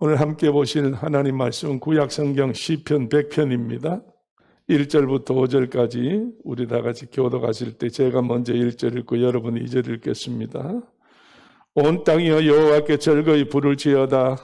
오늘 함께 보실 하나님 말씀은 구약성경 시편 100편입니다. 1절부터 5절까지 우리 다 같이 교도 가실 때 제가 먼저 1절 읽고 여러분이 2절 읽겠습니다. 온 땅이여 여호와께 즐거이 부를지어다.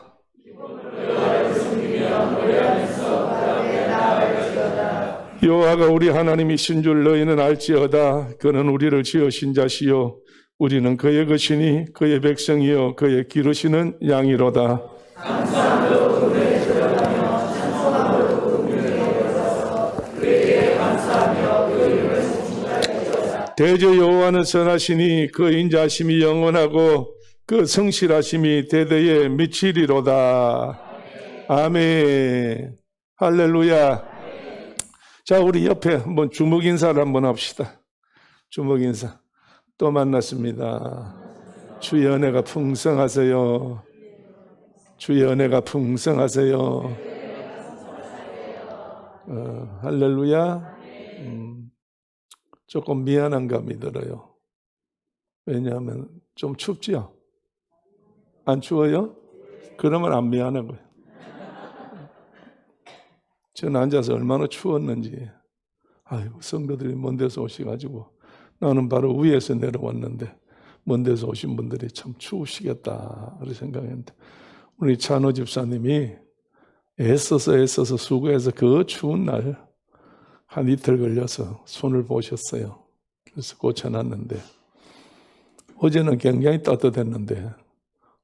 여호와가 우리 하나님이신 줄 너희는 알지어다. 그는 우리를 지으신 자시요 우리는 그의 것이니 그의 백성이요 그의 기르시는 양이로다. 감사하며 그의 들어가며 찬송하며 그의 여호와서 그에게 감사하며 그 이름을颂颂하리로다. 대저 여호와는 선하시니 그 인자하심이 영원하고 그 성실하심이 대대에 미치리로다. 아멘. 할렐루야. 자, 우리 옆에 한번 주먹 인사를 한번 합시다. 주먹 인사. 또 만났습니다. 주의 은혜가 풍성하세요. 주의 은혜가 풍성하세요. 할렐루야. 조금 미안한 감이 들어요. 왜냐하면 좀 춥지요? 안 추워요? 그러면 안 미안하고요. 저는 앉아서 얼마나 추웠는지. 아유, 성도들이 먼 데서 오셔가지고 나는 바로 위에서 내려왔는데 먼 데서 오신 분들이 참 추우시겠다 그런 생각했는데 우리 찬호 집사님이 애써서 수고해서 그 추운 날 한 이틀 걸려서 손을 보셨어요. 그래서 고쳐놨는데 어제는 굉장히 따뜻했는데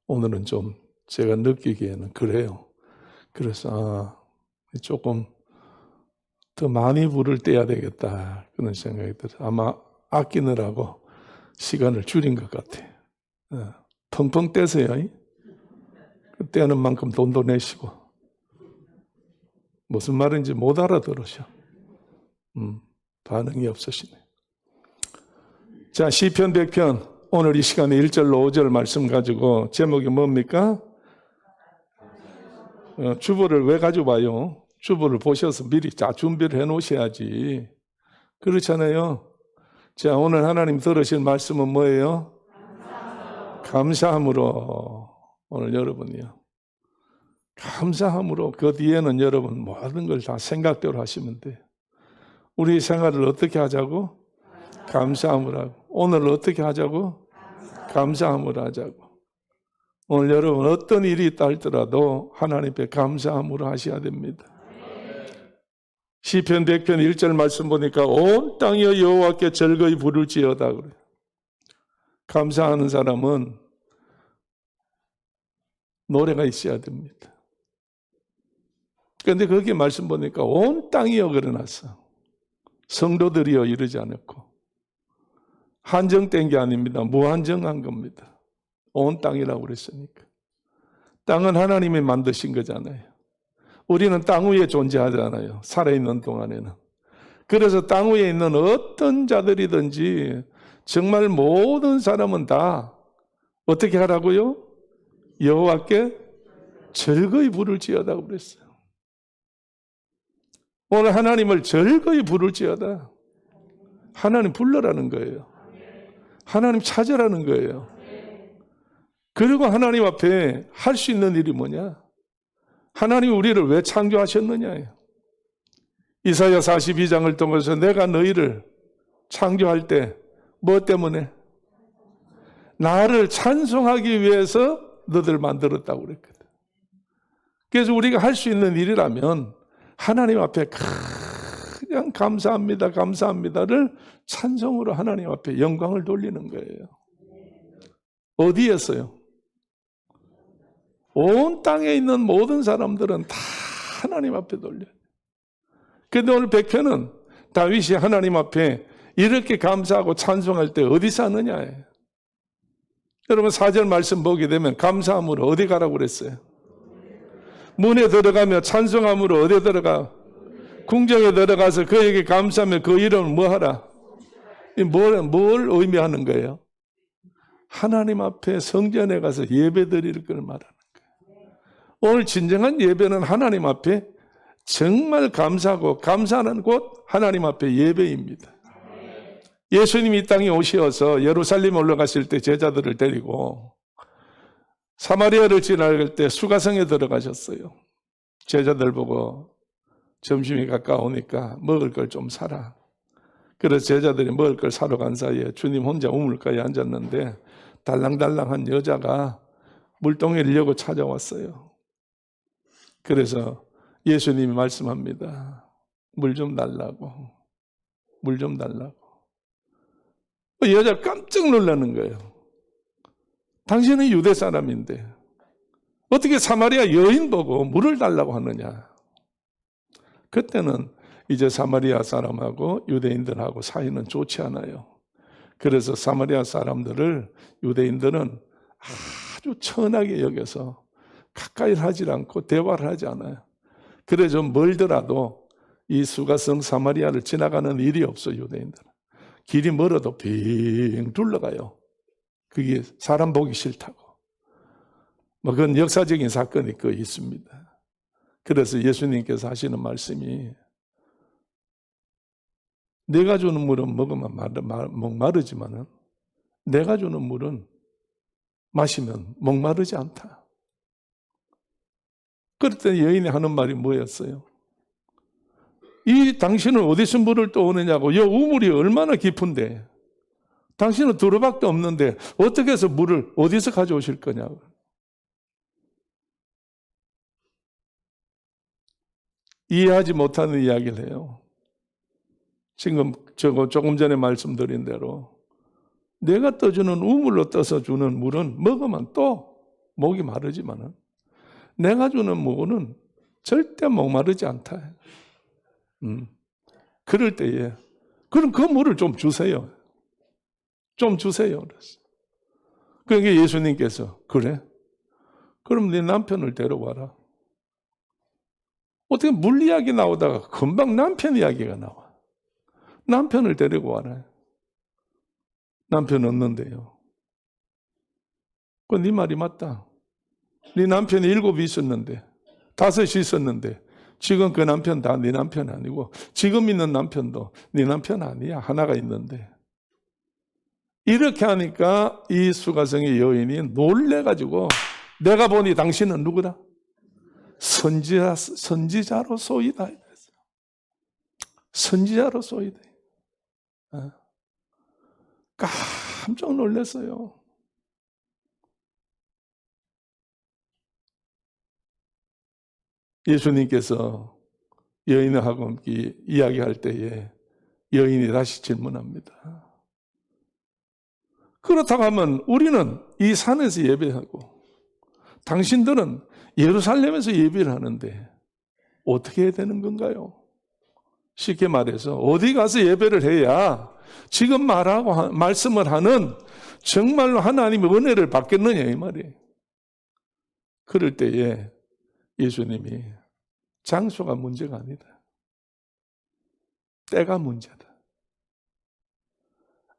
오늘은 좀 제가 느끼기에는 그래요. 그래서 조금 더 많이 불을 떼야 되겠다 그런 생각이 들어요. 아마 아끼느라고 시간을 줄인 것 같아. 펑펑 떼세요. 떼는 만큼 돈도 내시고. 무슨 말인지 못 알아들으셔. 반응이 없으시네. 자, 시편 100편 오늘 이 시간에 1절로 5절 말씀 가지고 제목이 뭡니까? 주보를 왜 가져와요? 주보를 보셔서 미리 준비를 해놓으셔야지. 그렇잖아요. 자, 오늘 하나님 들으실 말씀은 뭐예요? 감사함으로. 오늘 여러분이요. 감사함으로. 그 뒤에는 여러분 모든 걸 다 생각대로 하시면 돼요. 우리 생활을 어떻게 하자고? 감사함으로 하고. 오늘 어떻게 하자고? 감사함으로 하자고. 오늘 여러분 어떤 일이 있다 할지라도 하나님께 감사함으로 하셔야 됩니다. 시편 100편 1절 말씀 보니까 온 땅이여 여호와께 즐거이 부를지어다 그래요. 감사하는 사람은 노래가 있어야 됩니다. 그런데 거기 말씀 보니까 온 땅이여 그러놨어. 성도들이여 이러지 않았고 한정된 게 아닙니다. 무한정한 겁니다. 온 땅이라고 그랬으니까. 땅은 하나님이 만드신 거잖아요. 우리는 땅 위에 존재하잖아요. 살아있는 동안에는. 그래서 땅 위에 있는 어떤 자들이든지 정말 모든 사람은 다 어떻게 하라고요? 여호와께 즐거이 부를지어다 그랬어요. 오늘 하나님을 즐거이 부를지어다. 하나님 불러라는 거예요. 하나님 찾으라는 거예요. 그리고 하나님 앞에 할 수 있는 일이 뭐냐? 하나님 우리를 왜 창조하셨느냐예요. 이사야 42장을 통해서 내가 너희를 창조할 때 뭐 때문에? 나를 찬송하기 위해서 너들 만들었다고 그랬거든. 그래서 우리가 할 수 있는 일이라면 하나님 앞에 그냥 감사합니다, 감사합니다를 찬송으로 하나님 앞에 영광을 돌리는 거예요. 어디에서요? 온 땅에 있는 모든 사람들은 다 하나님 앞에 돌려요. 그런데 오늘 100편은 다윗이 하나님 앞에 이렇게 감사하고 찬송할 때 어디서 하느냐예요. 여러분 4절 말씀 보게 되면 감사함으로 어디 가라고 그랬어요? 문에 들어가며 찬송함으로 어디 들어가? 궁정에 들어가서 그에게 감사하며 그 이름을 뭐 하라? 뭘 의미하는 거예요? 하나님 앞에 성전에 가서 예배 드릴 걸 말하는 거예요. 오늘 진정한 예배는 하나님 앞에 정말 감사하고 감사하는 곳 하나님 앞에 예배입니다. 예수님이 이 땅에 오셔서 예루살렘에 올라가실 때 제자들을 데리고 사마리아를 지나갈 때 수가성에 들어가셨어요. 제자들 보고 점심이 가까우니까 먹을 걸 좀 사라. 그래서 제자들이 먹을 걸 사러 간 사이에 주님 혼자 우물가에 앉았는데 달랑달랑한 여자가 물동이를 여고 찾아왔어요. 그래서 예수님이 말씀합니다. 물 좀 달라고. 물 좀 달라고. 여자가 깜짝 놀라는 거예요. 당신은 유대 사람인데 어떻게 사마리아 여인 보고 물을 달라고 하느냐. 그때는 이제 사마리아 사람하고 유대인들하고 사이는 좋지 않아요. 그래서 사마리아 사람들을 유대인들은 아주 천하게 여겨서 가까이 하지 않고 대화를 하지 않아요. 그래 좀 멀더라도 이 수가성 사마리아를 지나가는 일이 없어. 유대인들은 길이 멀어도 빙 둘러가요. 그게 사람 보기 싫다고. 그건 역사적인 사건이 그 있습니다. 그래서 예수님께서 하시는 말씀이 내가 주는 물은 먹으면 목마르지만은 내가 주는 물은 마시면 목마르지 않다. 그랬더니 여인이 하는 말이 뭐였어요? 이 당신은 어디서 물을 떠오느냐고. 이 우물이 얼마나 깊은데 당신은 두루밖에 없는데 어떻게 해서 물을 어디서 가져오실 거냐고. 이해하지 못하는 이야기를 해요. 지금 조금 전에 말씀드린 대로 내가 떠주는 우물로 떠서 주는 물은 먹으면 또 목이 마르지만은 내가 주는 물은 절대 목마르지 않다. 그럴 때에 그럼 그 물을 좀 주세요. 좀 주세요. 그러니까 예수님께서 그래? 그럼 네 남편을 데려와라. 어떻게 물 이야기 나오다가 금방 남편 이야기가 나와. 남편을 데리고 와라. 남편 없는데요. 네 말이 맞다. 네 남편이 7이 있었는데 5이 있었는데 지금 그 남편 다 네 남편 아니고 지금 있는 남편도 네 남편 아니야. 하나가 있는데. 이렇게 하니까 이 수가성의 여인이 놀래가지고 내가 보니 당신은 누구다? 선지자로 쏘이다. 선지자로 쏘이다. 깜짝 놀랐어요. 예수님께서 여인하고 이야기할 때에 여인이 다시 질문합니다. 그렇다고 하면 우리는 이 산에서 예배하고 당신들은 예루살렘에서 예배를 하는데 어떻게 해야 되는 건가요? 쉽게 말해서 어디 가서 예배를 해야 지금 말씀을 하는 정말로 하나님의 은혜를 받겠느냐 이 말이에요. 그럴 때에 예수님이 장소가 문제가 아니다. 때가 문제다.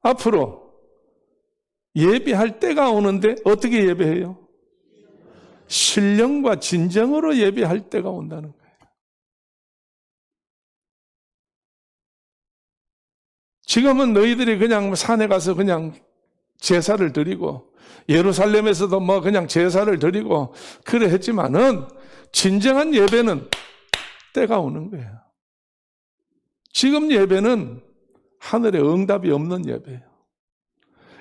앞으로 예배할 때가 오는데 어떻게 예배해요? 신령과 진정으로 예배할 때가 온다는 거예요. 지금은 너희들이 그냥 산에 가서 그냥 제사를 드리고 예루살렘에서도 그냥 제사를 드리고 그래 했지만은 진정한 예배는 때가 오는 거예요. 지금 예배는 하늘의 응답이 없는 예배예요.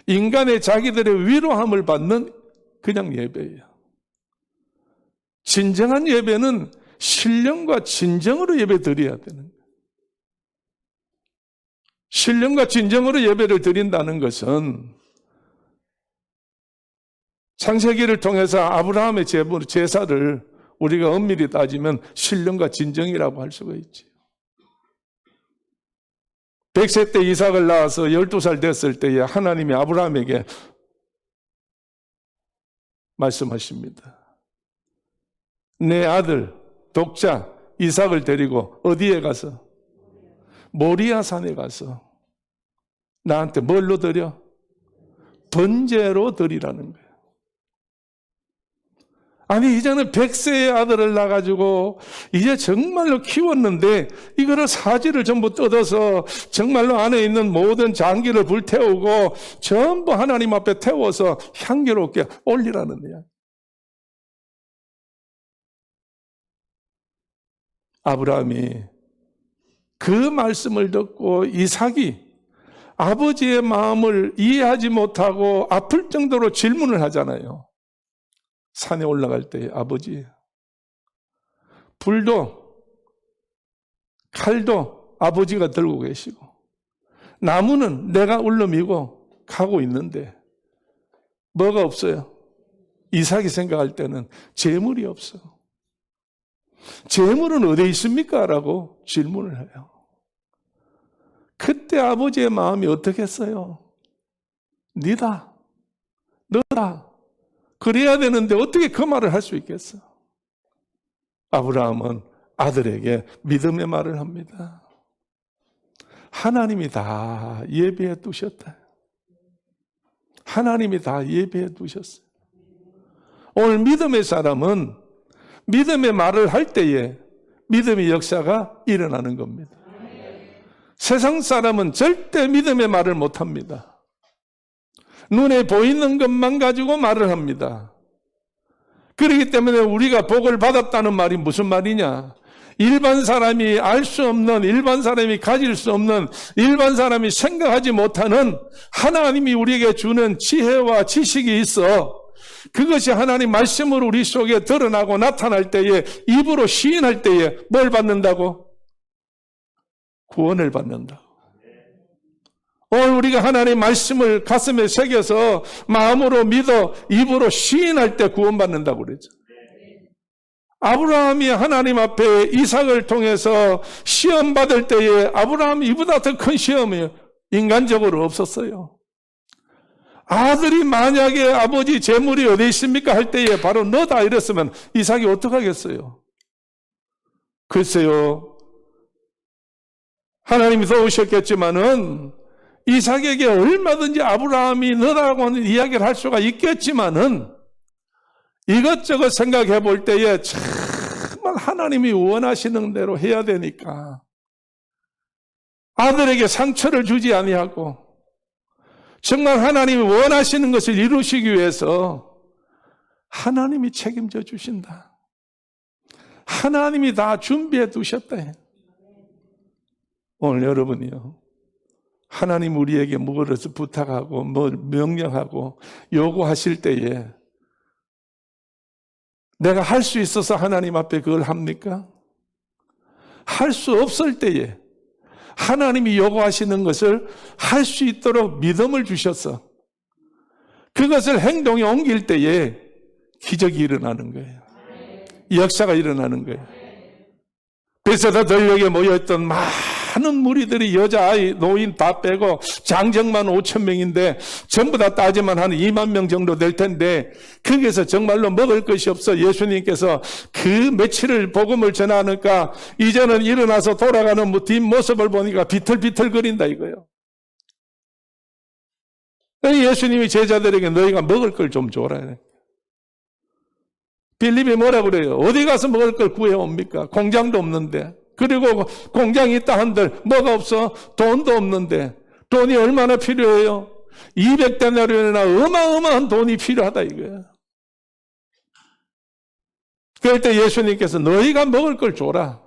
인간의 자기들의 위로함을 받는 그냥 예배예요. 진정한 예배는 신령과 진정으로 예배 드려야 되는 거예요. 신령과 진정으로 예배를 드린다는 것은 창세기를 통해서 아브라함의 제사를 우리가 엄밀히 따지면 신령과 진정이라고 할 수가 있지. 100세 때 이삭을 낳아서 12살 됐을 때에 하나님이 아브라함에게 말씀하십니다. 내 아들 독자 이삭을 데리고 어디에 가서? 모리아 산에 가서 나한테 뭘로 드려? 번제로 드리라는 거예요. 아니 이제는 100세의 아들을 낳아가지고 이제 정말로 키웠는데 이거를 사지를 전부 뜯어서 정말로 안에 있는 모든 장기를 불태우고 전부 하나님 앞에 태워서 향기롭게 올리라는 거야. 아브라함이 그 말씀을 듣고 이삭이 아버지의 마음을 이해하지 못하고 아플 정도로 질문을 하잖아요. 산에 올라갈 때 아버지, 불도 칼도 아버지가 들고 계시고 나무는 내가 울름이고 가고 있는데 뭐가 없어요? 이삭이 생각할 때는 재물이 없어. 재물은 어디 있습니까? 라고 질문을 해요. 그때 아버지의 마음이 어떻겠어요? 니다, 너다. 그래야 되는데 어떻게 그 말을 할 수 있겠어? 아브라함은 아들에게 믿음의 말을 합니다. 하나님이 다 예비해 두셨다. 하나님이 다 예비해 두셨어요. 오늘 믿음의 사람은 믿음의 말을 할 때에 믿음의 역사가 일어나는 겁니다. 세상 사람은 절대 믿음의 말을 못합니다. 눈에 보이는 것만 가지고 말을 합니다. 그렇기 때문에 우리가 복을 받았다는 말이 무슨 말이냐? 일반 사람이 알 수 없는, 일반 사람이 가질 수 없는, 일반 사람이 생각하지 못하는 하나님이 우리에게 주는 지혜와 지식이 있어. 그것이 하나님 말씀으로 우리 속에 드러나고 나타날 때에, 입으로 시인할 때에 뭘 받는다고? 구원을 받는다고. 오늘 우리가 하나님 말씀을 가슴에 새겨서 마음으로 믿어 입으로 시인할 때 구원받는다고 그러죠. 아브라함이 하나님 앞에 이삭을 통해서 시험 받을 때에 아브라함이 이보다 더 큰 시험이 인간적으로 없었어요. 아들이 만약에 아버지 재물이 어디 있습니까? 할 때에 바로 너다 이랬으면 이삭이 어떡하겠어요? 글쎄요. 하나님이 도우셨겠지만은 이삭에게 얼마든지 아브라함이 너라고 하는 이야기를 할 수가 있겠지만은 이것저것 생각해 볼 때에 정말 하나님이 원하시는 대로 해야 되니까 아들에게 상처를 주지 아니하고 정말 하나님이 원하시는 것을 이루시기 위해서 하나님이 책임져 주신다. 하나님이 다 준비해 두셨다. 오늘 여러분이요. 하나님 우리에게 무엇을 부탁하고 명령하고 요구하실 때에 내가 할 수 있어서 하나님 앞에 그걸 합니까? 할 수 없을 때에 하나님이 요구하시는 것을 할 수 있도록 믿음을 주셔서 그것을 행동에 옮길 때에 기적이 일어나는 거예요. 역사가 일어나는 거예요. 베세다 들녘에 모여있던 많은 무리들이 여자아이, 노인 다 빼고 장정만 5,000명인데 전부 다 따지면 한 2만 명 정도 될 텐데 거기서 정말로 먹을 것이 없어 예수님께서 그 며칠을 복음을 전하니까 이제는 일어나서 돌아가는 뒷모습을 보니까 비틀비틀거린다 이거예요. 예수님이 제자들에게 너희가 먹을 걸 좀 줘라. 빌립이 뭐라 그래요? 어디 가서 먹을 걸 구해옵니까? 공장도 없는데. 그리고 공장이 있다 한들 뭐가 없어? 돈도 없는데. 돈이 얼마나 필요해요? 200데나리온이나 어마어마한 돈이 필요하다 이거예요. 그럴 때 예수님께서 너희가 먹을 걸 줘라.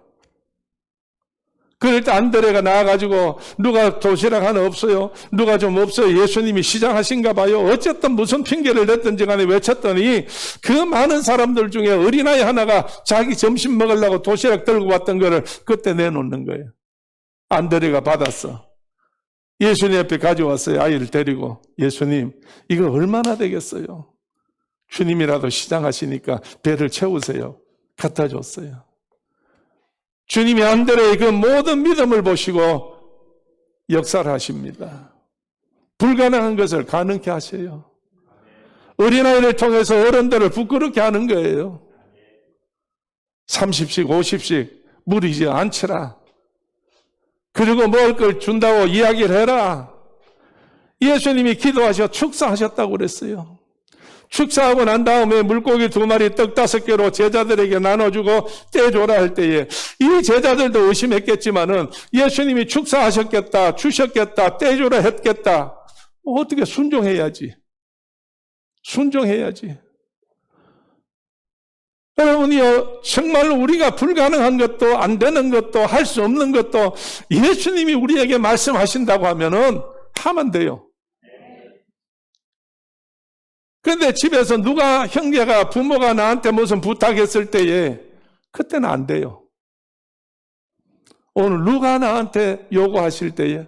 그럴 때 안드레가 나와가지고 누가 도시락 하나 없어요? 누가 좀 없어요? 예수님이 시장하신가 봐요. 어쨌든 무슨 핑계를 냈든지 간에 외쳤더니 그 많은 사람들 중에 어린아이 하나가 자기 점심 먹으려고 도시락 들고 왔던 거를 그때 내놓는 거예요. 안드레가 받았어. 예수님 앞에 가져왔어요. 아이를 데리고. 예수님 이거 얼마나 되겠어요? 주님이라도 시장하시니까 배를 채우세요. 갖다 줬어요. 주님이 안드레의 그 모든 믿음을 보시고 역사를 하십니다. 불가능한 것을 가능케 하세요. 어린아이를 통해서 어른들을 부끄럽게 하는 거예요. 30씩 50씩 무리지 않치라. 그리고 먹을 걸 준다고 이야기를 해라. 예수님이 기도하셔 축사하셨다고 그랬어요. 축사하고 난 다음에 물고기 2마리 떡 5개로 제자들에게 나눠주고 떼줘라 할 때에 이 제자들도 의심했겠지만은 예수님이 축사하셨겠다, 주셨겠다, 떼줘라 했겠다. 어떻게 순종해야지. 순종해야지. 여러분이요, 정말 우리가 불가능한 것도 안 되는 것도 할 수 없는 것도 예수님이 우리에게 말씀하신다고 하면은 하면 돼요. 그런데 집에서 누가, 형제가, 부모가 나한테 무슨 부탁했을 때에 그때는 안 돼요. 오늘 누가 나한테 요구하실 때에,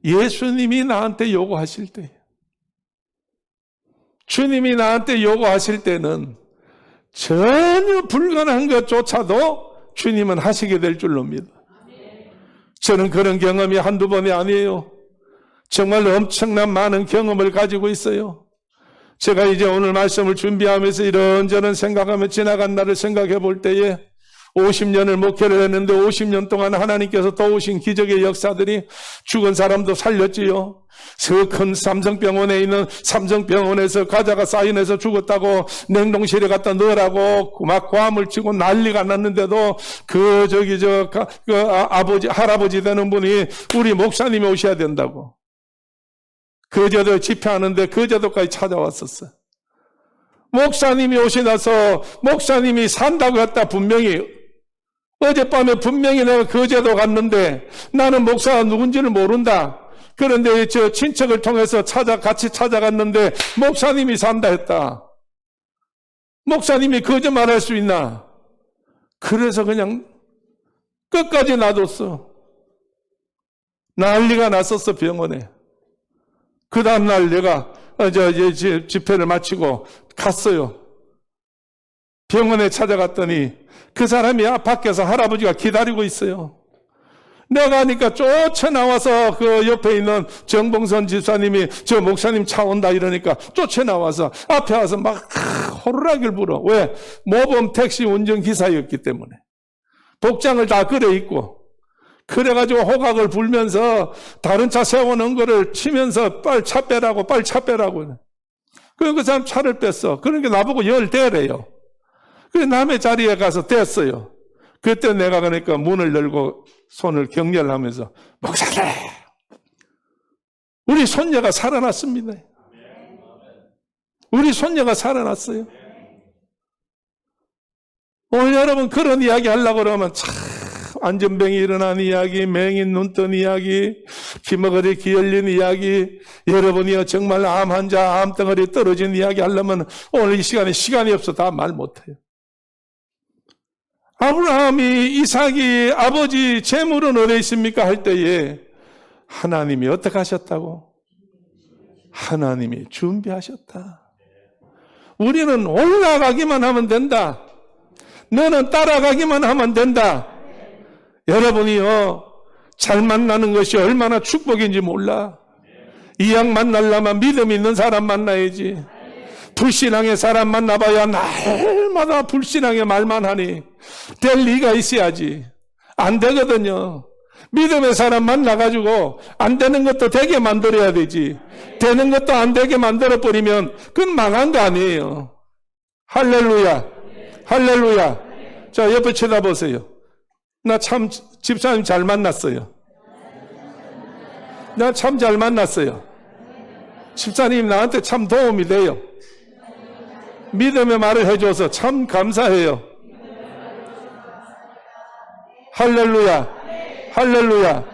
예수님이 나한테 요구하실 때에, 주님이 나한테 요구하실 때는 전혀 불가능한 것조차도 주님은 하시게 될 줄로 믿어. 저는 그런 경험이 한두 번이 아니에요. 정말 엄청난 많은 경험을 가지고 있어요. 제가 이제 오늘 말씀을 준비하면서 이런저런 생각하며 지나간 날을 생각해 볼 때에 50년을 목회를 했는데 50년 동안 하나님께서 도우신 기적의 역사들이, 죽은 사람도 살렸지요. 저 큰 삼성병원에 있는 삼성병원에서 가자가 사인해서 죽었다고 냉동실에 갖다 넣으라고 막 고함을 치고 난리가 났는데도 아버지, 할아버지 되는 분이 우리 목사님이 오셔야 된다고. 거제도 집회하는데 거제도까지 찾아왔었어요. 목사님이 오시나서 목사님이 산다고 했다. 분명히 어젯밤에 분명히 내가 거제도 갔는데 나는 목사가 누군지를 모른다. 그런데 저 친척을 통해서 같이 찾아갔는데 목사님이 산다 했다. 목사님이 거짓말할 수 있나? 그래서 그냥 끝까지 놔뒀어. 난리가 났었어, 병원에. 그 다음날 내가 집회를 마치고 갔어요. 병원에 찾아갔더니 그 사람이 밖에서 할아버지가 기다리고 있어요. 내가 하니까 쫓아나와서 그 옆에 있는 정봉선 집사님이 저 목사님 차 온다 이러니까 쫓아나와서 앞에 와서 막 호루라기를 불어. 왜? 모범 택시 운전기사였기 때문에. 복장을 다 그래 입고. 그래가지고 호각을 불면서 다른 차 세워놓은 거를 치면서 빨리 차 빼라고. 그 사람 차를 뺐어. 그러니까 나보고 열 대래요. 그래서 남의 자리에 가서 댔어요. 그때 내가 그러니까 문을 열고 손을 격렬하면서 목사님, 우리 손녀가 살아났습니다. 우리 손녀가 살아났어요. 오늘 여러분 그런 이야기 하려고 그러면 참 안전병이 일어난 이야기, 맹인 눈 뜬 이야기, 귀머거리 귀 열린 이야기, 여러분이요 정말 암 환자 암덩어리 떨어진 이야기 하려면 오늘 이 시간이 없어 다 말 못해요. 아브라함이 이삭이 아버지 재물은 어디 있습니까? 할 때에 하나님이 어떻게 하셨다고? 하나님이 준비하셨다. 우리는 올라가기만 하면 된다. 너는 따라가기만 하면 된다. 여러분이요 잘 만나는 것이 얼마나 축복인지 몰라. 이왕 만나려면 믿음 있는 사람 만나야지. 불신앙의 사람 만나봐야 날마다 불신앙의 말만 하니 될 리가 있어야지. 안 되거든요. 믿음의 사람 만나가지고 안 되는 것도 되게 만들어야 되지. 되는 것도 안 되게 만들어버리면 그건 망한 거 아니에요. 할렐루야. 할렐루야. 자, 옆에 쳐다보세요. 나 참 집사님 잘 만났어요. 나 참 잘 만났어요. 집사님 나한테 참 도움이 돼요. 믿음의 말을 해줘서 참 감사해요. 할렐루야. 할렐루야.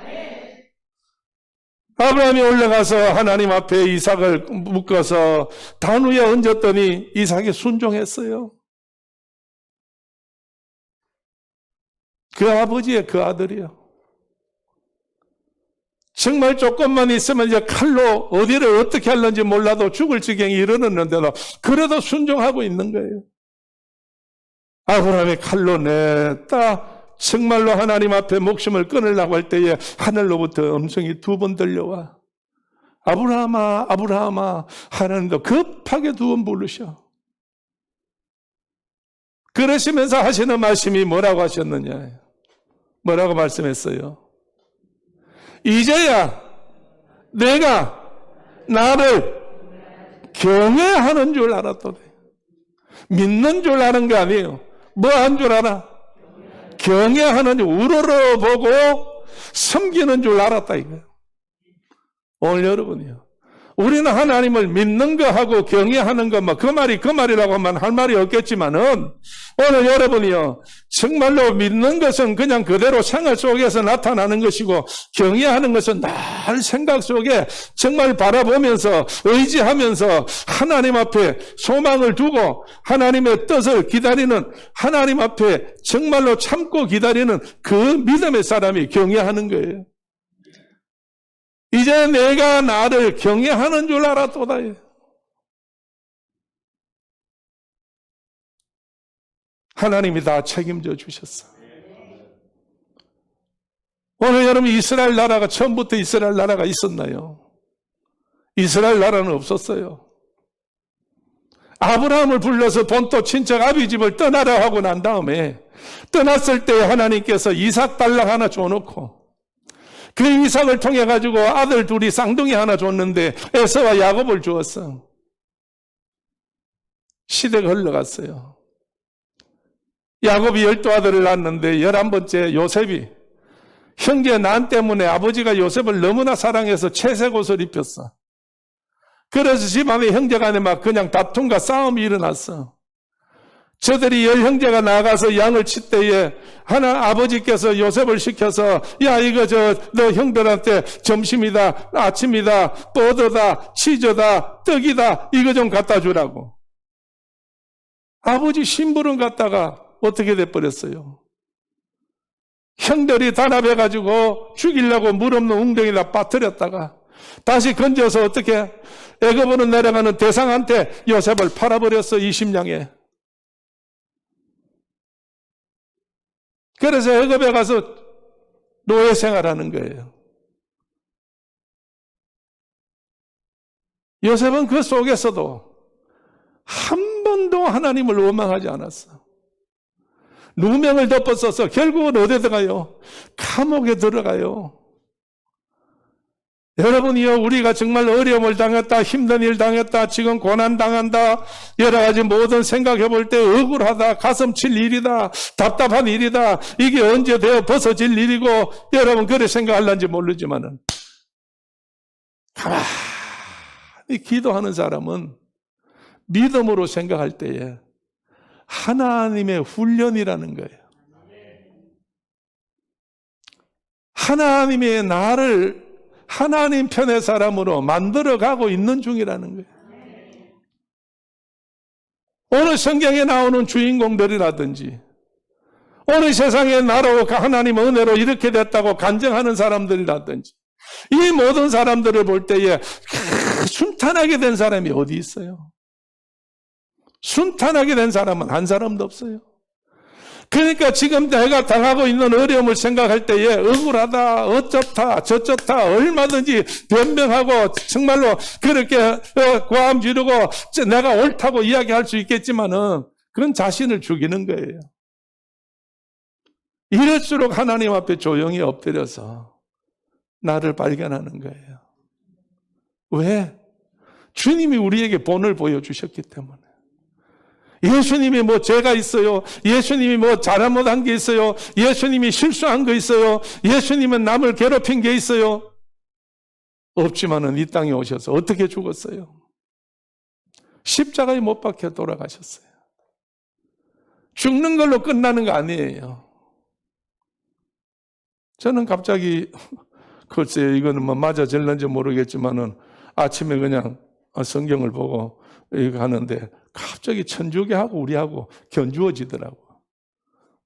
아브라함이 올라가서 하나님 앞에 이삭을 묶어서 단 위에 얹었더니 이삭이 순종했어요. 그 아버지의 그 아들이요. 정말 조금만 있으면 이제 칼로 어디를 어떻게 하는지 몰라도 죽을 지경이 이르렀는데도 그래도 순종하고 있는 거예요. 아브라함이 칼로 냈다. 정말로 하나님 앞에 목숨을 끊으려고 할 때에 하늘로부터 음성이 2번 들려와. 아브라함아, 아브라함아. 하나님도 급하게 2번 부르셔. 그러시면서 하시는 말씀이 뭐라고 하셨느냐. 뭐라고 말씀했어요? 이제야 내가 나를 경외하는 줄 알았다. 믿는 줄 아는 게 아니에요. 뭐 한 줄 알아? 경외하는 줄, 우러러보고 섬기는 줄 알았다 이거예요. 오늘 여러분이요. 우리는 하나님을 믿는 거하고 경외하는 거, 그 말이라고 하면 할 말이 없겠지만은, 오늘 여러분이요, 정말로 믿는 것은 그냥 그대로 생활 속에서 나타나는 것이고, 경외하는 것은 늘 생각 속에 정말 바라보면서, 의지하면서, 하나님 앞에 소망을 두고, 하나님의 뜻을 기다리는, 하나님 앞에 정말로 참고 기다리는 그 믿음의 사람이 경외하는 거예요. 이제 내가 나를 경외하는 줄 알았도다. 하나님이 다 책임져 주셨어. 오늘 여러분, 이스라엘 나라가 처음부터 이스라엘 나라가 있었나요? 이스라엘 나라는 없었어요. 아브라함을 불러서 본토 친척 아비집을 떠나라 하고 난 다음에 떠났을 때 하나님께서 이삭 달랑 하나 줘놓고 그 이삭을 통해 가지고 아들 둘이 쌍둥이 하나 줬는데 에서와 야곱을 주었어. 시대가 흘러갔어요. 야곱이 12아들을 낳았는데 11번째 요셉이 형제 난 때문에 아버지가 요셉을 너무나 사랑해서 채색 옷을 입혔어. 그래서 집안에 형제간에 막 그냥 다툼과 싸움이 일어났어. 저들이 10형제가 나가서 양을 칠 때에 아버지께서 요셉을 시켜서 야 이거 너 형들한테 점심이다, 아침이다, 버터다, 치즈다, 떡이다 이거 좀 갖다 주라고. 아버지 심부름 갖다가 어떻게 돼버렸어요? 형들이 단합해가지고 죽이려고 물 없는 웅덩이에다 빠뜨렸다가 다시 건져서 어떻게 애굽으로 내려가는 대상한테 요셉을 팔아버렸어. 20냥에. 그래서 애굽에 가서 노예 생활하는 거예요. 요셉은 그 속에서도 한 번도 하나님을 원망하지 않았어. 누명을 덮었어서 결국은 어디에 들어가요? 감옥에 들어가요. 여러분이요, 우리가 정말 어려움을 당했다, 힘든 일 당했다, 지금 고난 당한다, 여러 가지 모든 생각해 볼 때 억울하다, 가슴 칠 일이다, 답답한 일이다, 이게 언제 되어 벗어질 일이고, 여러분 그래 생각할런지 모르지만은, 가만히 기도하는 사람은 믿음으로 생각할 때에 하나님의 훈련이라는 거예요. 하나님의 나를 하나님 편의 사람으로 만들어가고 있는 중이라는 거예요. 오늘 성경에 나오는 주인공들이라든지 오늘 세상에 나로 하나님 은혜로 이렇게 됐다고 간증하는 사람들이라든지 이 모든 사람들을 볼 때에 순탄하게 된 사람이 어디 있어요? 순탄하게 된 사람은 한 사람도 없어요. 그러니까 지금 내가 당하고 있는 어려움을 생각할 때에 억울하다, 어쩌다, 저쩌다 얼마든지 변명하고 정말로 그렇게 고함 지르고 내가 옳다고 이야기할 수 있겠지만은 그건 자신을 죽이는 거예요. 이럴수록 하나님 앞에 조용히 엎드려서 나를 발견하는 거예요. 왜? 주님이 우리에게 본을 보여주셨기 때문에. 예수님이 뭐 죄가 있어요? 예수님이 뭐 잘못한 게 있어요? 예수님이 실수한 거 있어요? 예수님은 남을 괴롭힌 게 있어요? 없지만은 이 땅에 오셔서 어떻게 죽었어요? 십자가에 못 박혀 돌아가셨어요. 죽는 걸로 끝나는 거 아니에요. 저는 갑자기 글쎄요, 이거는 뭐 맞아질는지 모르겠지만은 아침에 그냥 성경을 보고 이거 하는데 갑자기 천주교하고 우리하고 견주어지더라고.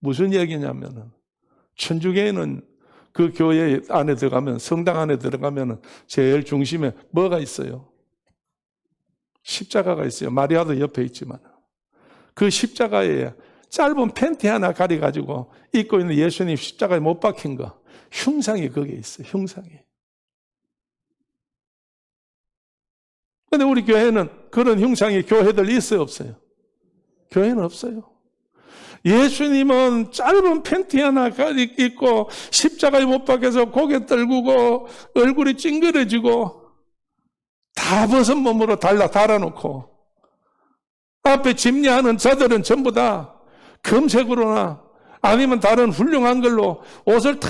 무슨 얘기냐면은 천주교에는 그 교회 안에 들어가면 성당 안에 들어가면 제일 중심에 뭐가 있어요? 십자가가 있어요. 마리아도 옆에 있지만 그 십자가에 짧은 팬티 하나 가려가지고 입고 있는 예수님 십자가에 못 박힌 거 흉상이 거기에 있어요. 흉상이. 근데 우리 교회는 그런 흉상이 교회들 있어요, 없어요? 교회는 없어요. 예수님은 짧은 팬티 하나 입고 십자가에 못 박혀서 고개 떨구고 얼굴이 찡그러지고 다 벗은 몸으로 달아놓고 앞에 집례하는 자들은 전부 다 금색으로나 아니면 다른 훌륭한 걸로 옷을 다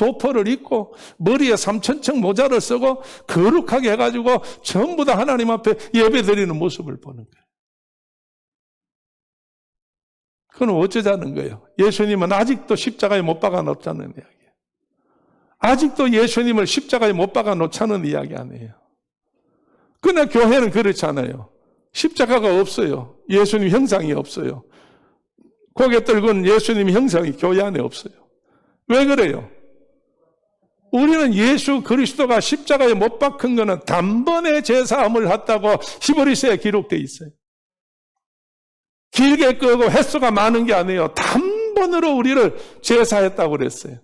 도포를 입고 머리에 3,000층 모자를 쓰고 거룩하게 해가지고 전부 다 하나님 앞에 예배드리는 모습을 보는 거예요. 그건 어쩌자는 거예요? 예수님은 아직도 십자가에 못 박아 놓자는 이야기예요. 아직도 예수님을 십자가에 못 박아 놓자는 이야기 아니에요. 그러나 교회는 그렇지 않아요. 십자가가 없어요. 예수님 형상이 없어요. 고개 들고는 예수님 형상이 교회 안에 없어요. 왜 그래요? 우리는 예수 그리스도가 십자가에 못 박힌 것은 단번에 제사함을 했다고 히브리서에 기록되어 있어요. 길게 끄고 횟수가 많은 게 아니에요. 단번으로 우리를 제사했다고 그랬어요.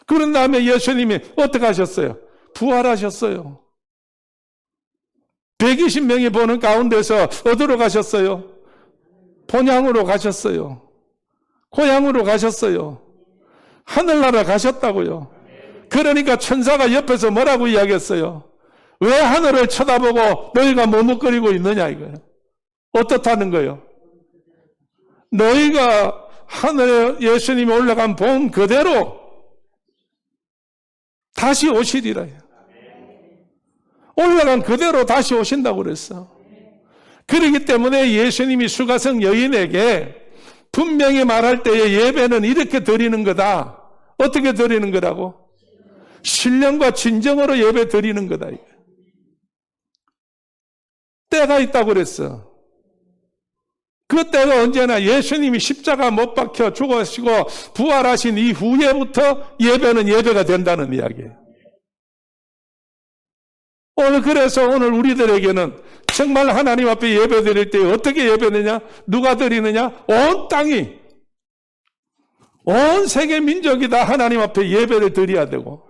그런 다음에 예수님이 어떻게 하셨어요? 부활하셨어요. 120명이 보는 가운데서 어디로 가셨어요? 본향으로 가셨어요. 고향으로 가셨어요. 하늘나라 가셨다고요. 그러니까 천사가 옆에서 뭐라고 이야기했어요? 왜 하늘을 쳐다보고 너희가 머뭇거리고 있느냐 이거예요. 어떻다는 거예요? 너희가 하늘에 예수님이 올라간 본 그대로 다시 오시리라. 올라간 그대로 다시 오신다고 그랬어. 그렇기 때문에 예수님이 수가성 여인에게 분명히 말할 때에 예배는 이렇게 드리는 거다. 어떻게 드리는 거라고? 신령과 진정으로 예배 드리는 거다. 때가 있다고 그랬어. 그 때가 언제나 예수님이 십자가 못 박혀 죽으시고 부활하신 이후에부터 예배는 예배가 된다는 이야기예요. 그래서 오늘 우리들에게는 정말 하나님 앞에 예배 드릴 때 어떻게 예배드리냐? 누가 드리느냐? 온 땅이, 온 세계 민족이 다 하나님 앞에 예배를 드려야 되고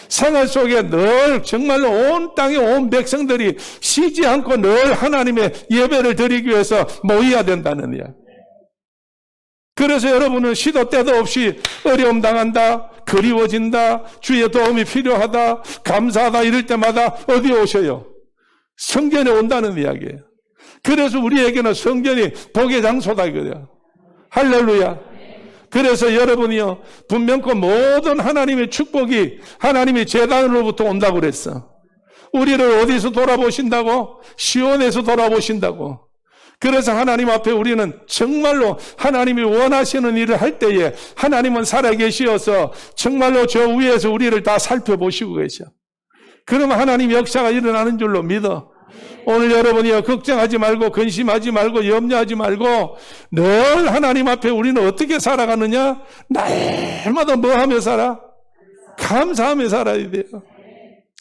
생활 속에 늘 정말로 온 땅의 온 백성들이 쉬지 않고 늘 하나님의 예배를 드리기 위해서 모여야 된다는 이야기. 그래서 여러분은 시도 때도 없이 어려움 당한다, 그리워진다, 주의 도움이 필요하다, 감사하다 이럴 때마다 어디에 오셔요? 성전에 온다는 이야기예요. 그래서 우리에게는 성전이 복의 장소다 이거예요. 할렐루야. 그래서 여러분이요, 분명코 모든 하나님의 축복이 하나님의 제단으로부터 온다고 그랬어. 우리를 어디서 돌아보신다고? 시온에서 돌아보신다고. 그래서 하나님 앞에 우리는 정말로 하나님이 원하시는 일을 할 때에 하나님은 살아계시어서 정말로 저 위에서 우리를 다 살펴보시고 계셔. 그러면 하나님 역사가 일어나는 줄로 믿어. 오늘 여러분이요, 걱정하지 말고 근심하지 말고 염려하지 말고 늘 하나님 앞에 우리는 어떻게 살아가느냐? 날마다 뭐 하며 살아? 감사하며 살아야 돼요.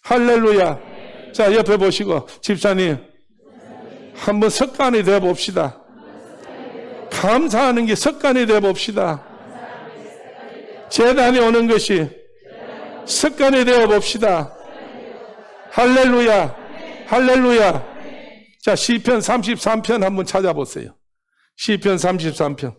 할렐루야. 자, 옆에 보시고 집사님 한번 습관이 되어 봅시다. 감사하는 게 습관이 되어 봅시다. 제단에 오는 것이 습관이 되어 봅시다. 할렐루야. 할렐루야. 자, 시편 33편 한번 찾아보세요. 시편 33편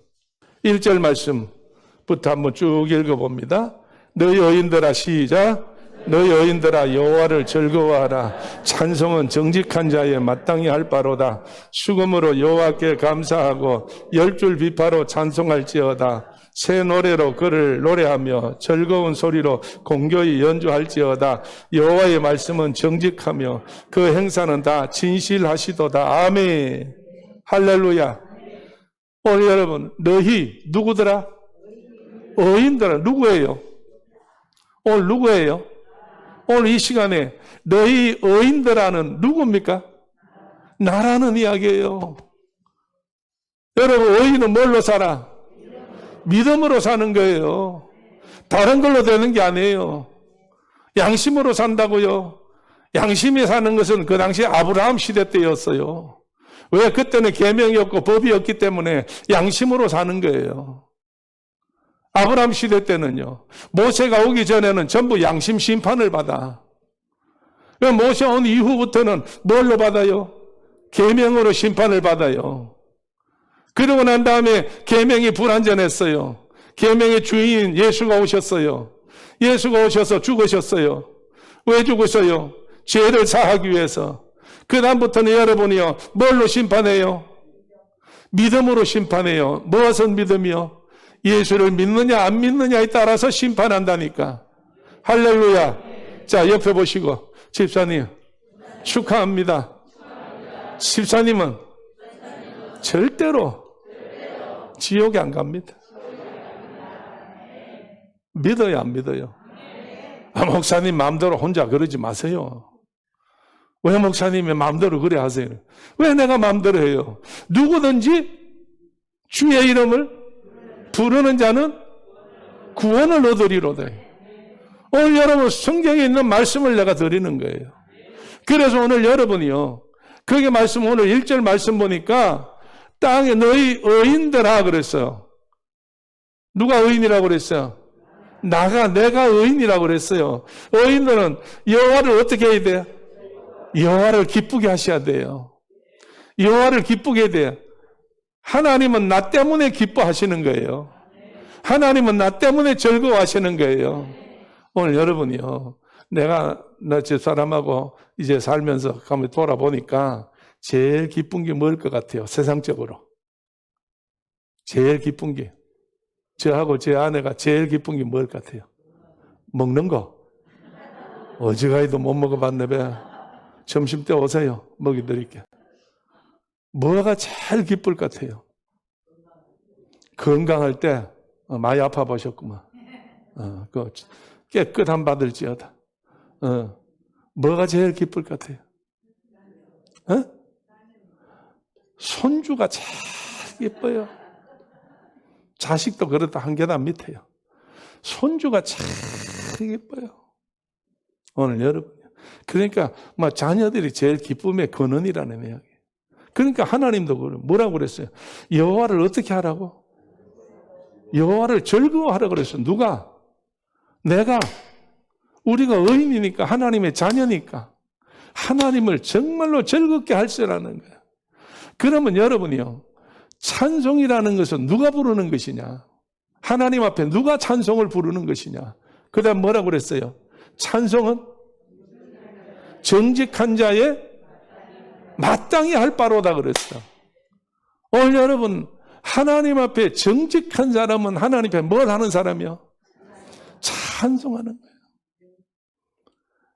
1절 말씀부터 한번 쭉 읽어봅니다. 너희 여인들아 시작. 너희 여인들아 여호와를 즐거워하라. 찬송은 정직한 자에 마땅히 할 바로다. 수금으로 여호와께 감사하고 10줄 비파로 찬송할지어다. 새 노래로 그를 노래하며 즐거운 소리로 공교히 연주할지어다. 여호와의 말씀은 정직하며 그 행사는 다 진실하시도다. 아멘. 할렐루야. 오늘 여러분, 너희 누구더라? 어인들아. 누구예요? 오늘 누구예요? 오늘 이 시간에 너희 어인들아는 누굽니까? 나라는 이야기예요. 여러분, 어인은 뭘로 살아? 믿음으로 사는 거예요. 다른 걸로 되는 게 아니에요. 양심으로 산다고요. 양심이 사는 것은 그 당시 아브라함 시대 때였어요. 왜? 그때는 계명이 없고 법이 없기 때문에 양심으로 사는 거예요. 아브라함 시대 때는요, 모세가 오기 전에는 전부 양심 심판을 받아. 모세 온 이후부터는 뭘로 받아요? 계명으로 심판을 받아요. 그러고 난 다음에 계명이 불완전했어요. 계명의 주인 예수가 오셨어요. 예수가 오셔서 죽으셨어요. 왜 죽으셔요? 죄를 사하기 위해서. 그 다음부터는 여러분이요, 뭘로 심판해요? 믿음으로 심판해요. 무엇은 믿음이요? 예수를 믿느냐 안 믿느냐에 따라서 심판한다니까. 할렐루야. 자, 옆에 보시고, 집사님 축하합니다. 집사님은 절대로 지옥에 안 갑니다. 믿어요, 안 믿어요? 목사님 마음대로 혼자 그러지 마세요. 왜 목사님이 마음대로 그래 하세요? 왜 내가 마음대로 해요? 누구든지 주의 이름을 부르는 자는 구원을 얻으리로다. 오늘 여러분 성경에 있는 말씀을 내가 드리는 거예요. 그래서 오늘 여러분이요, 거기 말씀, 오늘 1절 말씀 보니까 땅에 너희 의인들아 그랬어요. 누가 의인이라고 그랬어요? 내가 의인이라고 그랬어요. 의인들은 여호와를 어떻게 해야 돼요? 여호와를 기쁘게 하셔야 돼요. 여호와를 기쁘게 해야 돼요. 하나님은 나 때문에 기뻐하시는 거예요. 하나님은 나 때문에 즐거워하시는 거예요. 오늘 여러분이요, 나 집사람하고 이제 살면서 가면 돌아보니까 제일 기쁜 게 뭘 것 같아요? 세상적으로. 제일 기쁜 게. 저하고 제 아내가 제일 기쁜 게 뭘 것 같아요? 먹는 거. 어지간히도 못 먹어봤네. 점심 때 오세요. 먹여드릴게. 뭐가 제일 기쁠 것 같아요? 건강할 때 많이 아파 보셨구만. 그 깨끗한 받을지어다. 뭐가 제일 기쁠 것 같아요? 손주가 제일 예뻐요. 자식도 그렇다 한 계단 밑에요. 손주가 제일 예뻐요. 오늘 여러분. 그러니까 자녀들이 제일 기쁨의 근원이라는 이야기. 그러니까 하나님도 뭐라고 그랬어요? 여호와를 어떻게 하라고? 여호와를 즐거워하라고 그랬어요. 누가? 내가. 우리가 의인이니까, 하나님의 자녀니까 하나님을 정말로 즐겁게 할 수라는 거예요. 그러면 여러분이요, 찬송이라는 것은 누가 부르는 것이냐? 하나님 앞에 누가 찬송을 부르는 것이냐? 그 다음 뭐라고 그랬어요? 찬송은 정직한 자의 마땅히 할 바로다 그랬어. 오늘 여러분, 하나님 앞에 정직한 사람은 하나님 앞에 뭘 하는 사람이요? 찬송하는 거예요.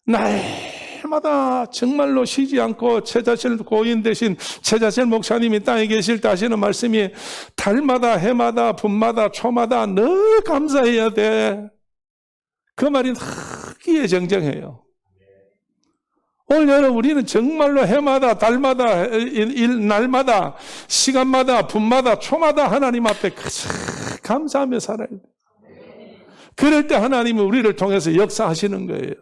날마다 정말로 쉬지 않고 최자실 고인 대신 최자실 목사님이 땅에 계실 때 하시는 말씀이 달마다 해마다 분마다 초마다 늘 감사해야 돼. 그 말이 크기에 정정해요. 오늘 여러분, 우리는 정말로 해마다 달마다 날마다 시간마다 분마다 초마다 하나님 앞에 감사하며 살아야 돼. 그럴 때 하나님은 우리를 통해서 역사하시는 거예요.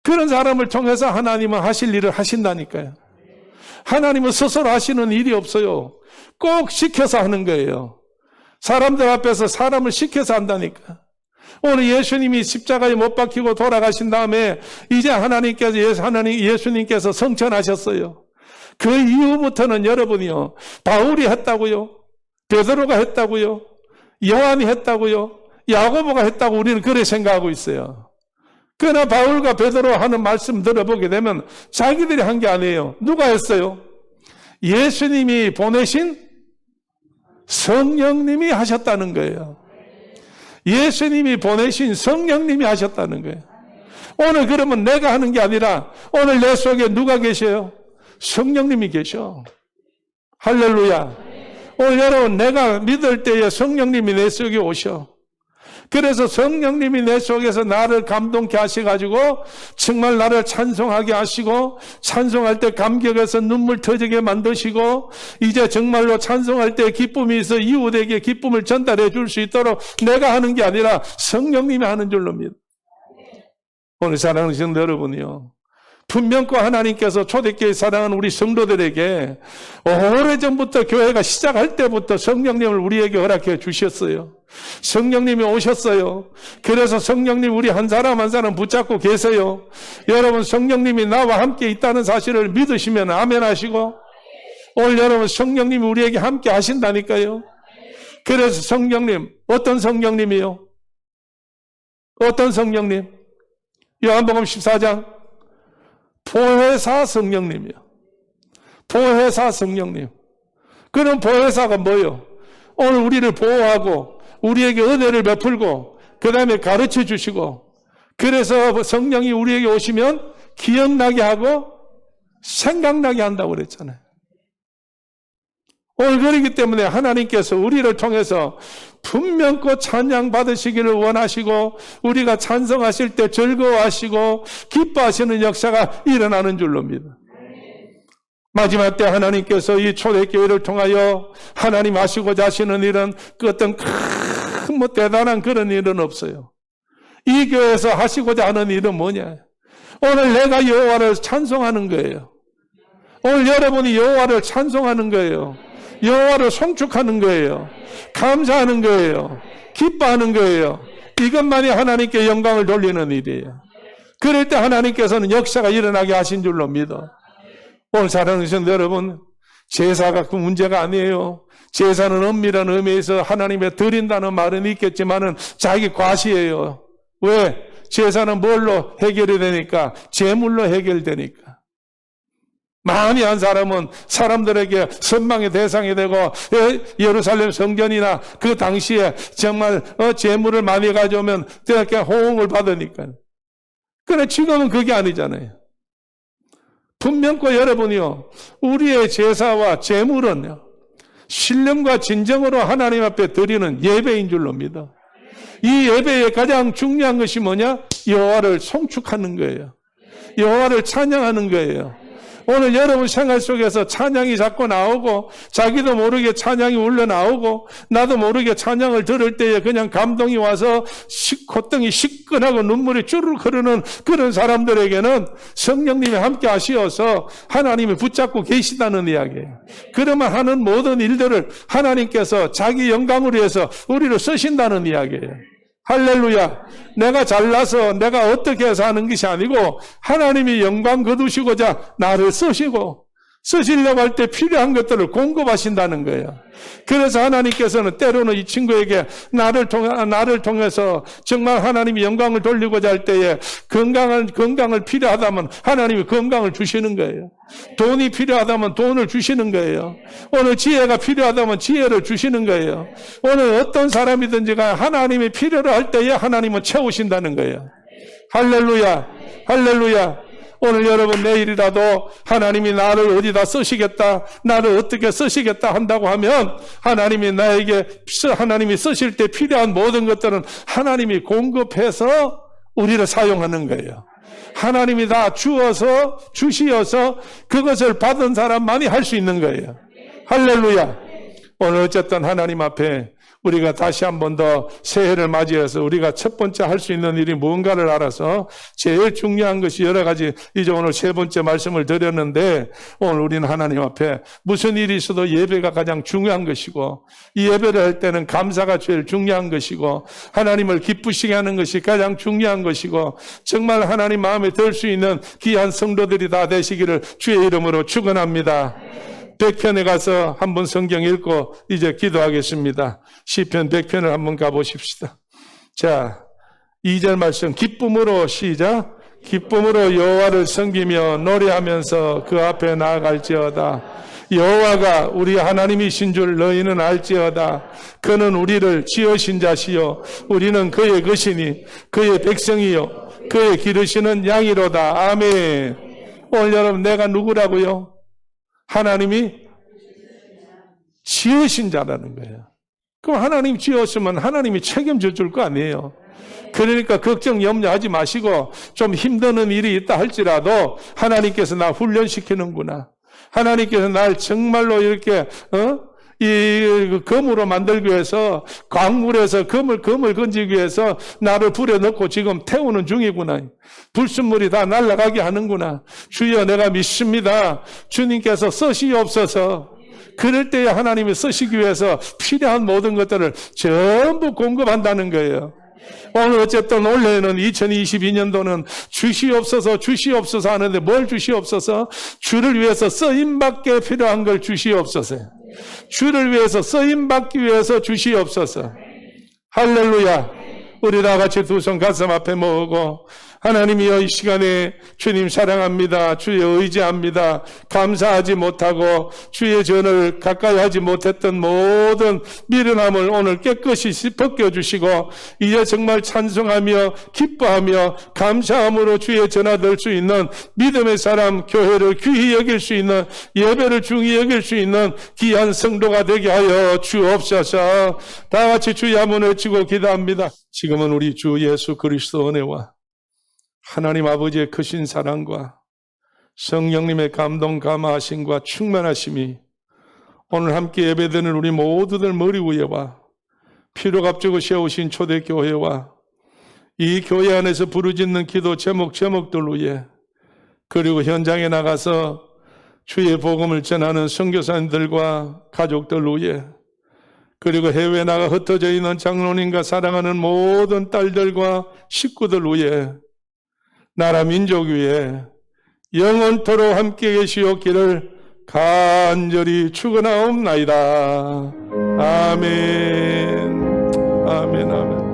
그런 사람을 통해서 하나님은 하실 일을 하신다니까요. 하나님은 스스로 하시는 일이 없어요. 꼭 시켜서 하는 거예요. 사람들 앞에서 사람을 시켜서 한다니까. 오늘 예수님이 십자가에 못 박히고 돌아가신 다음에 이제 예수님께서 성천하셨어요. 그 이후부터는 여러분이요, 바울이 했다고요, 베드로가 했다고요, 요한이 했다고요, 야고보가 했다고 우리는 그래 생각하고 있어요. 그러나 바울과 베드로 하는 말씀 들어보게 되면 자기들이 한 게 아니에요. 누가 했어요? 예수님이 보내신 성령님이 하셨다는 거예요. 예수님이 보내신 성령님이 하셨다는 거예요. 오늘 그러면 내가 하는 게 아니라 오늘 내 속에 누가 계셔요? 성령님이 계셔. 할렐루야. 오늘 여러분, 내가 믿을 때에 성령님이 내 속에 오셔. 그래서 성령님이 내 속에서 나를 감동케 하셔가지고 정말 나를 찬송하게 하시고, 찬송할 때 감격해서 눈물 터지게 만드시고, 이제 정말로 찬송할 때 기쁨이 있어 이웃에게 기쁨을 전달해 줄 수 있도록 내가 하는 게 아니라 성령님이 하는 줄로 믿어. 오늘 사랑하는 성도 여러분이요, 분명코 하나님께서 초대교회 사랑하는 우리 성도들에게 오래전부터 교회가 시작할 때부터 성령님을 우리에게 허락해 주셨어요. 성령님이 오셨어요. 그래서 성령님 우리 한 사람 한 사람 붙잡고 계세요. 여러분, 성령님이 나와 함께 있다는 사실을 믿으시면 아멘 하시고, 오늘 여러분, 성령님이 우리에게 함께 하신다니까요. 그래서 성령님, 어떤 성령님이요? 어떤 성령님? 요한복음 14장 보혜사 성령님이요. 보혜사 성령님. 그럼 보혜사가 뭐요? 오늘 우리를 보호하고 우리에게 은혜를 베풀고 그 다음에 가르쳐 주시고, 그래서 성령이 우리에게 오시면 기억나게 하고 생각나게 한다고 그랬잖아요. 오늘 그렇기 때문에 하나님께서 우리를 통해서 분명코 찬양 받으시기를 원하시고, 우리가 찬송하실 때 즐거워하시고 기뻐하시는 역사가 일어나는 줄로 믿어. 마지막 때 하나님께서 이 초대교회를 통하여 하나님 하시고자 하시는 일은 그 어떤 큰 대단한 그런 일은 없어요. 이 교회에서 하시고자 하는 일은 뭐냐? 오늘 내가 여호와를 찬송하는 거예요. 오늘 여러분이 여호와를 찬송하는 거예요. 여호와를 송축하는 거예요. 감사하는 거예요. 기뻐하는 거예요. 이것만이 하나님께 영광을 돌리는 일이에요. 그럴 때 하나님께서는 역사가 일어나게 하신 줄로 믿어. 오늘 사랑하는 성도 여러분, 제사가 그 문제가 아니에요. 제사는 엄밀한 의미에서 하나님에 드린다는 말은 있겠지만은 자기 과시예요. 왜? 제사는 뭘로 해결이 되니까? 제물로 해결되니까. 많이 한 사람은 사람들에게 선망의 대상이 되고, 예루살렘 성전이나 그 당시에 정말 제물을 많이 가져오면 그렇게 호응을 받으니까. 그런데 지금은 그게 아니잖아요. 분명코 여러분이요, 우리의 제사와 제물은요, 신령과 진정으로 하나님 앞에 드리는 예배인 줄로 믿어. 이 예배의 가장 중요한 것이 뭐냐? 여호와를 송축하는 거예요. 여호와를 찬양하는 거예요. 오늘 여러분 생활 속에서 찬양이 자꾸 나오고, 자기도 모르게 찬양이 울려나오고, 나도 모르게 찬양을 들을 때에 그냥 감동이 와서 콧등이 시끈하고 눈물이 주르륵 흐르는 그런 사람들에게는 성령님이 함께 하시어서 하나님이 붙잡고 계시다는 이야기예요. 그러면 하는 모든 일들을 하나님께서 자기 영광을 위해서 우리를 쓰신다는 이야기예요. 할렐루야. 내가 잘나서 내가 어떻게 해서 하는 것이 아니고 하나님이 영광 거두시고자 나를 쓰시려고 할 때 필요한 것들을 공급하신다는 거예요. 그래서 하나님께서는 때로는 이 친구에게 나를 통해서 정말 하나님이 영광을 돌리고자 할 때에 건강을 필요하다면 하나님이 건강을 주시는 거예요. 돈이 필요하다면 돈을 주시는 거예요. 오늘 지혜가 필요하다면 지혜를 주시는 거예요. 오늘 어떤 사람이든지가 하나님이 필요로 할 때에 하나님은 채우신다는 거예요. 할렐루야. 할렐루야. 오늘 여러분 내일이라도 하나님이 나를 어디다 쓰시겠다, 나를 어떻게 쓰시겠다 한다고 하면 하나님이 쓰실 때 필요한 모든 것들은 하나님이 공급해서 우리를 사용하는 거예요. 하나님이 다 주시어서 그것을 받은 사람만이 할 수 있는 거예요. 할렐루야. 오늘 어쨌든 하나님 앞에 우리가 다시 한 번 더 새해를 맞이해서 우리가 첫 번째 할 수 있는 일이 뭔가를 알아서 제일 중요한 것이 여러 가지, 이제 오늘 세 번째 말씀을 드렸는데, 오늘 우리는 하나님 앞에 무슨 일이 있어도 예배가 가장 중요한 것이고, 이 예배를 할 때는 감사가 제일 중요한 것이고, 하나님을 기쁘시게 하는 것이 가장 중요한 것이고, 정말 하나님 마음에 들 수 있는 귀한 성도들이 다 되시기를 주의 이름으로 축원합니다. 100편에 가서 한번 성경 읽고 이제 기도하겠습니다. 시편 100편을 한번 가보십시다. 자, 2절 말씀, 기쁨으로 시작. 기쁨으로 여호와를 섬기며 노래하면서 그 앞에 나아갈지어다. 여호와가 우리 하나님이신 줄 너희는 알지어다. 그는 우리를 지으신 자시요 우리는 그의 것이니 그의 백성이요 그의 기르시는 양이로다. 아멘. 오늘 여러분, 내가 누구라고요? 하나님이 지으신 자라는 거예요. 그럼 하나님 지었으면 하나님이 책임져 줄 거 아니에요. 그러니까 걱정 염려하지 마시고, 좀 힘드는 일이 있다 할지라도 하나님께서 나 훈련시키는구나, 하나님께서 날 정말로 이렇게 이 금으로 만들기 위해서, 광물에서 금을 건지기 위해서 나를 불에 넣고 지금 태우는 중이구나, 불순물이 다 날아가게 하는구나. 주여, 내가 믿습니다. 주님께서 쓰시옵소서. 그럴 때에 하나님이 쓰시기 위해서 필요한 모든 것들을 전부 공급한다는 거예요. 오늘 어쨌든 올해는 2022년도는 주시옵소서 하는데, 뭘 주시옵소서? 주를 위해서 쓰임받게 필요한 걸 주시옵소서. 주를 위해서 쓰임받기 위해서 주시옵소서. 할렐루야. 우리 다 같이 두 손 가슴 앞에 모으고 하나님이여, 이 시간에 주님 사랑합니다. 주의 의지합니다. 감사하지 못하고 주의 전을 가까이 하지 못했던 모든 미련함을 오늘 깨끗이 벗겨주시고 이제 정말 찬송하며 기뻐하며 감사함으로 주의 전하될 수 있는 믿음의 사람, 교회를 귀히 여길 수 있는, 예배를 중히 여길 수 있는 귀한 성도가 되게 하여 주옵소서. 다 같이 주의 한번 외치고 기도합니다. 지금은 우리 주 예수 그리스도 은혜와 하나님 아버지의 크신 사랑과 성령님의 감동 감화하심과 충만하심이 오늘 함께 예배드리는 우리 모두들 머리 위에와 피로 값주고 세우신 초대교회와 이 교회 안에서 부르짖는 기도 제목들 위에, 그리고 현장에 나가서 주의 복음을 전하는 선교사님들과 가족들 위에, 그리고 해외에 나가 흩어져 있는 장로님과 사랑하는 모든 딸들과 식구들 위에, 나라 민족 위에 영원토록 함께 계시옵기를 간절히 축원하옵나이다. 아멘. 아멘. 아멘.